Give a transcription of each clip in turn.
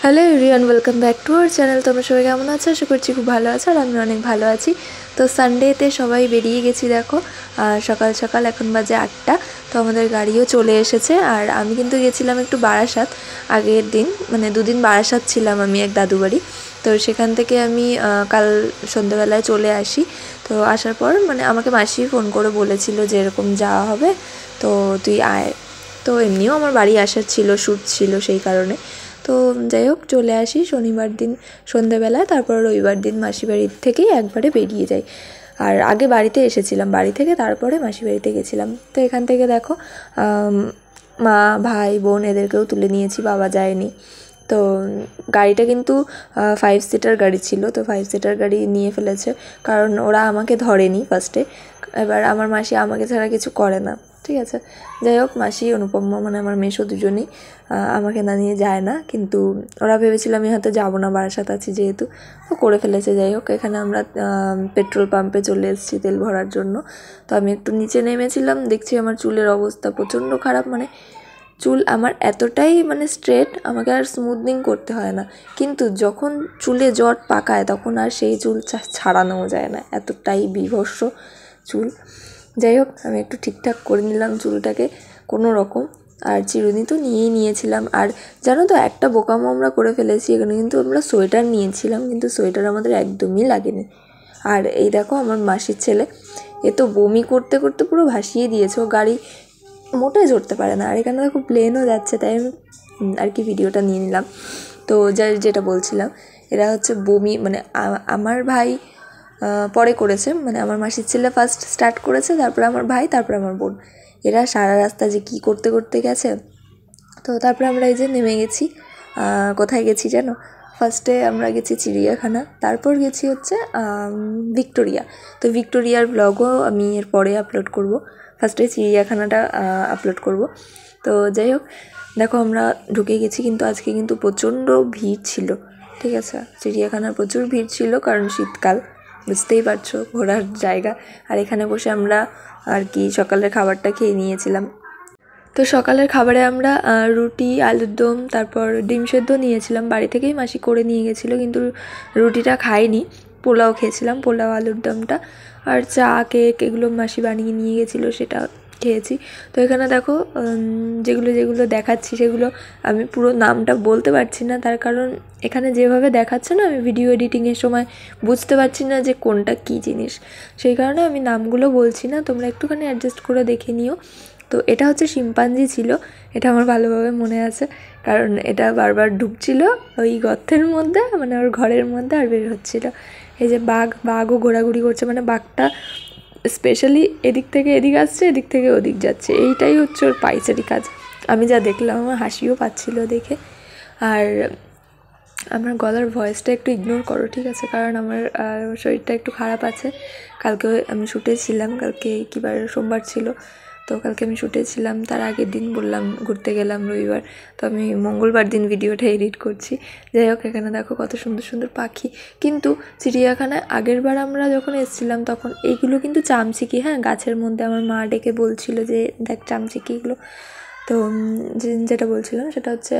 Hello everyone, welcome back to our channel. তোমরা সবাই কেমন আছো? আশা করছি খুব ভালো আছো, আর আমি অনেক ভালো আছি। তো সানডেতে সবাই বেরিয়ে গেছি দেখো, সকাল সকাল, এখন বাজে 8টা। তো আমাদের গাড়িও চলে এসেছে। আর আমি কিন্তু গেছিলাম একটু বারাসাত আগের দিন, মানে দুদিন বারাসাত ছিলাম আমি এক দাদু বাড়ি। তো সেখান থেকে আমি কাল সন্ধ্যেবেলায় চলে আসি। তো আসার পর মানে আমাকে মাসি ফোন করে বলেছিল যে এরকম যাওয়া হবে, তো তুই আয়। তো এমনিও আমার বাড়ি আসার ছিল, শ্যুট ছিল, সেই কারণে। তো যাই হোক, চলে আসি শনিবার দিন সন্ধ্যেবেলায়, তারপর রবিবার দিন মাসি বাড়ির থেকেই একবারে বেরিয়ে যাই। আর আগে বাড়িতে এসেছিলাম, বাড়ি থেকে তারপরে মাসি বাড়িতে গেছিলাম। তো এখান থেকে দেখো মা, ভাই, বোন এদেরকেও তুলে নিয়েছি, বাবা যায়নি। তো গাড়িটা কিন্তু 5 সিটার গাড়ি ছিল। তো 5 সিটার গাড়ি নিয়ে ফেলেছে, কারণ ওরা আমাকে ধরেনি ফার্স্টে। এবার আমার মাসি আমাকে ছাড়া কিছু করে না, ঠিক আছে। যাই হোক, মাসি, অনুপমা মানে আমার মেসো দুজনেই আমাকে না নিয়ে যায় না, কিন্তু ওরা ভেবেছিল আমি হয়তো যাবো না, বারাসাত আছি যেহেতু, তো করে ফেলেছে। যাই হোক, এখানে আমরা পেট্রোল পাম্পে চলে এসেছি তেল ভরার জন্য। তো আমি একটু নিচে নেমেছিলাম, দেখছি আমার চুলের অবস্থা প্রচণ্ড খারাপ। মানে চুল আমার এতটাই মানে স্ট্রেট, আমাকে আর স্মুথনিং করতে হয় না, কিন্তু যখন চুলে জট পাকায় তখন আর সেই চুল ছাড়ানোও যায় না, এতটাই বীভৎস চুল। যাই হোক, আমি একটু ঠিকঠাক করে নিলাম চুলটাকে কোনো রকম, আর চিরুনি তো নিয়েই নিয়েছিলাম। আর জানো তো, একটা বোকামো আমরা করে ফেলেছি এখানে, কিন্তু আমরা সোয়েটার নিয়েছিলাম, কিন্তু সোয়েটার আমাদের একদমই লাগেনি। আর এই দেখো আমার মাসির ছেলে, এ তো বমি করতে করতে পুরো ভাসিয়ে দিয়েছে, ও গাড়ি মোটেই চড়তে পারে না। আর এখানে দেখো প্লেনও যাচ্ছে, তাই আমি আর কি ভিডিওটা নিয়ে নিলাম। তো যেটা বলছিলাম, এরা হচ্ছে বমি, মানে আমার ভাই পরে করেছে, মানে আমার মাসির ছেলে ফার্স্ট স্টার্ট করেছে, তারপরে আমার ভাই, তারপরে আমার বোন। এরা সারা রাস্তা যে কী করতে করতে গেছে। তো তারপরে আমরা এই যে নেমে গেছি। কোথায় গেছি জানো? ফার্স্টে আমরা গেছি চিড়িয়াখানা, তারপর গেছি হচ্ছে ভিক্টোরিয়া। তো ভিক্টোরিয়ার ব্লগও আমি এর পরে আপলোড করব। ফার্স্টে চিড়িয়াখানাটা আপলোড করব। তো যাই হোক, দেখো আমরা ঢুকে গেছি, কিন্তু আজকে কিন্তু প্রচণ্ড ভিড় ছিল, ঠিক আছে। চিড়িয়াখানার প্রচুর ভিড় ছিল, কারণ শীতকাল, বুঝতেই পারছো, ঘোরার জায়গা। আর এখানে বসে আমরা আর কি সকালের খাবারটা খেয়ে নিয়েছিলাম। তো সকালের খাবারে আমরা রুটি, আলুর দম, তারপর ডিম সেদ্ধ নিয়েছিলাম, বাড়ি থেকেই মাসি করে নিয়ে গেছিলো, কিন্তু রুটিটা খাইনি, পোলাও খেয়েছিলাম, পোলাও, আলুর দমটা। আর চা, কেক এগুলো মাসি বানিয়ে নিয়ে গেছিলো, সেটা খেয়েছি। তো এখানে দেখো যেগুলো যেগুলো দেখাচ্ছি সেগুলো আমি পুরো নামটা বলতে পারছি না, তার কারণ এখানে যেভাবে দেখাচ্ছে না, আমি ভিডিও এডিটিংয়ের সময় বুঝতে পারছি না যে কোনটা কী জিনিস, সেই কারণে আমি নামগুলো বলছি না, তোমরা একটুখানি অ্যাডজাস্ট করে দেখে নিও। তো এটা হচ্ছে শিম্পাঞ্জি ছিল, এটা আমার ভালোভাবে মনে আছে, কারণ এটা বারবার ঢুকছিল ওই গর্তের মধ্যে, মানে ওর ঘরের মধ্যে, আর বের হচ্ছিল। এই যে বাঘও ঘোরাঘুরি করছে, মানে বাঘটা স্পেশালি এদিক থেকে এদিক আসছে, এদিক থেকে ওদিক যাচ্ছে, এইটাই হচ্ছে ওর পাইচারি কাজ। আমি যা দেখলাম আমার হাসিও পাচ্ছিল দেখে। আর আমার গলার ভয়েসটা একটু ইগনোর করো, ঠিক আছে, কারণ আমার শরীরটা একটু খারাপ আছে। কালকে আমি শ্যুটে ছিলাম, কালকে কিবার সোমবার ছিল, তো কালকে আমি শ্যুটে ছিলাম, তার আগের দিন বললাম ঘুরতে গেলাম রবিবার, তো আমি মঙ্গলবার দিন ভিডিওটা এডিট করছি। যাই হোক, এখানে দেখো কত সুন্দর সুন্দর পাখি। কিন্তু চিড়িয়াখানায় আগের বার আমরা যখন এসেছিলাম তখন এইগুলো কিন্তু চামচিকি, হ্যাঁ, গাছের মধ্যে আমার মা ডেকে বলছিল যে দেখ চামচিকি এগুলো। তো যেটা বলছিলাম সেটা হচ্ছে,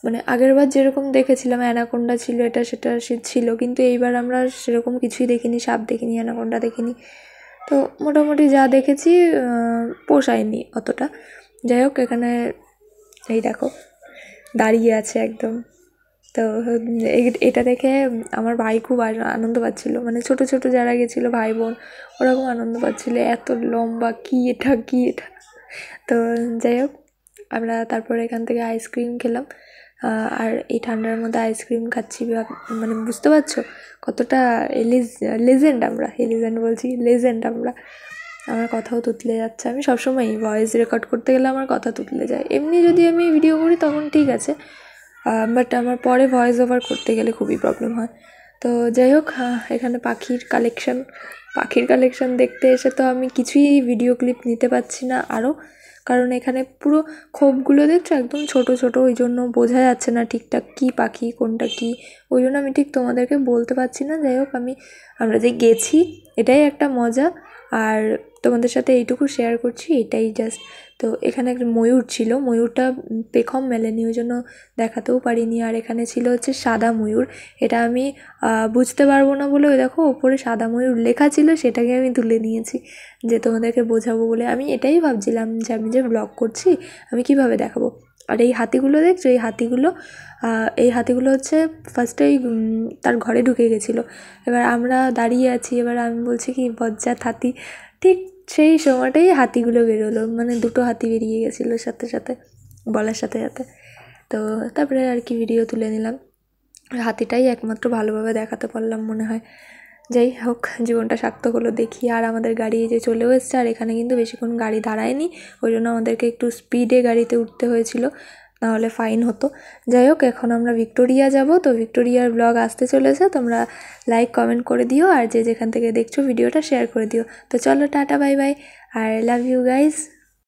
মানে আগেরবার যেরকম দেখেছিলাম অ্যানাকোন্ডা ছিল, এটা সেটা সে ছিল, কিন্তু এইবার আমরা সেরকম কিছুই দেখিনি, সাপ দেখিনি, অ্যানাকোন্ডা দেখিনি। তো মোটামুটি যা দেখেছি পোষায়নি অতটা। যাই হোক, এখানে এই দেখো দাঁড়িয়ে আছে একদম। তো এটা দেখে আমার ভাই খুব আনন্দ পাচ্ছিল, মানে ছোট ছোট যারা গেছিলো ভাই বোন, ওরা খুব আনন্দ পাচ্ছিল, এত লম্বা, কী এটা কী এটা। তো যাই হোক, আমরা তারপরে এখান থেকে আইসক্রিম খেলাম। আর এই ঠান্ডার মধ্যে আইসক্রিম খাচ্ছি, মানে বুঝতে পারছো কতটা লেজেন্ড আমরা, লেজেন্ড বলছি, লেজেন্ড আমরা। আমার কথাও তুতলে যাচ্ছে, আমি সবসময়ই ভয়েস রেকর্ড করতে গেলে আমার কথা তুতলে যায়, এমনি যদি আমি ভিডিও করি তখন ঠিক আছে, বাট আমার পরে ভয়েস ওভার করতে গেলে খুবই প্রবলেম হয়। তো যাই হোক, এখানে পাখির কালেকশন দেখতে এসে তো আমি কিছুই ভিডিও ক্লিপ নিতে পারছি না আরও, কারণ এখানে পুরো খোপগুলো দেখছো একদম ছোট ছোট, ওই জন্য বোঝা যাচ্ছে না ঠিকঠাক কী পাখি কোনটা কী, ওই জন্য আমি ঠিক তোমাদেরকে বলতে পারছি না। যাই হোক, আমরা যে গেছি এটাই একটা মজা। আর তোমাদের সাথে এইটুকু শেয়ার করছি, এটাই জাস্ট। তো এখানে একটা ময়ূর ছিল, ময়ূরটা পেখম মেলেনি ওই জন্য দেখাতেও পারিনি। আর এখানে ছিল হচ্ছে সাদা ময়ূর, এটা আমি বুঝতে পারবো না বলে ওই দেখো ওপরে সাদা ময়ূর লেখা ছিল, সেটাকে আমি তুলে নিয়েছি যে তোমাদেরকে বোঝাবো বলে। আমি এটাই ভাবছিলাম যে আমি যে ব্লগ করছি আমি কিভাবে দেখাবো। আর এই হাতিগুলো দেখছো, এই হাতিগুলো হচ্ছে ফার্স্টেই তার ঘরে ঢুকে গেছিলো। এবার আমরা দাঁড়িয়ে আছি, এবার আমি বলছি কি বজ্জাত হাতি, ঠিক সেই সময়টাই হাতিগুলো বেরোলো, মানে দুটো হাতি বেরিয়ে গেছিলো সাথে সাথে, বলার সাথে সাথে। তো তারপরে আর কি ভিডিও তুলে নিলাম, হাতিটাই একমাত্র ভালোভাবে দেখাতে পারলাম মনে হয়। যাই হোক, জীবনটা সার্থক হলো দেখি। আর আমাদের গাড়ি যে চলেও এসছে, আর এখানে কিন্তু বেশিক্ষণ গাড়ি দাঁড়ায়নি, ওই জন্য আমাদেরকে একটু স্পিডে গাড়িতে উঠতে হয়েছিল, নাহলে ফাইন হতো। যাই হোক, এখন আমরা ভিক্টোরিয়া যাব, তো ভিক্টোরিয়ার ব্লগ আসতে চলেছে, তোমরা লাইক কমেন্ট করে দিও, আর যে যেখান থেকে দেখছো ভিডিওটা শেয়ার করে দিও। তো চলো, টাটা, বাই বাই, আর লাভ ইউ গাইজ।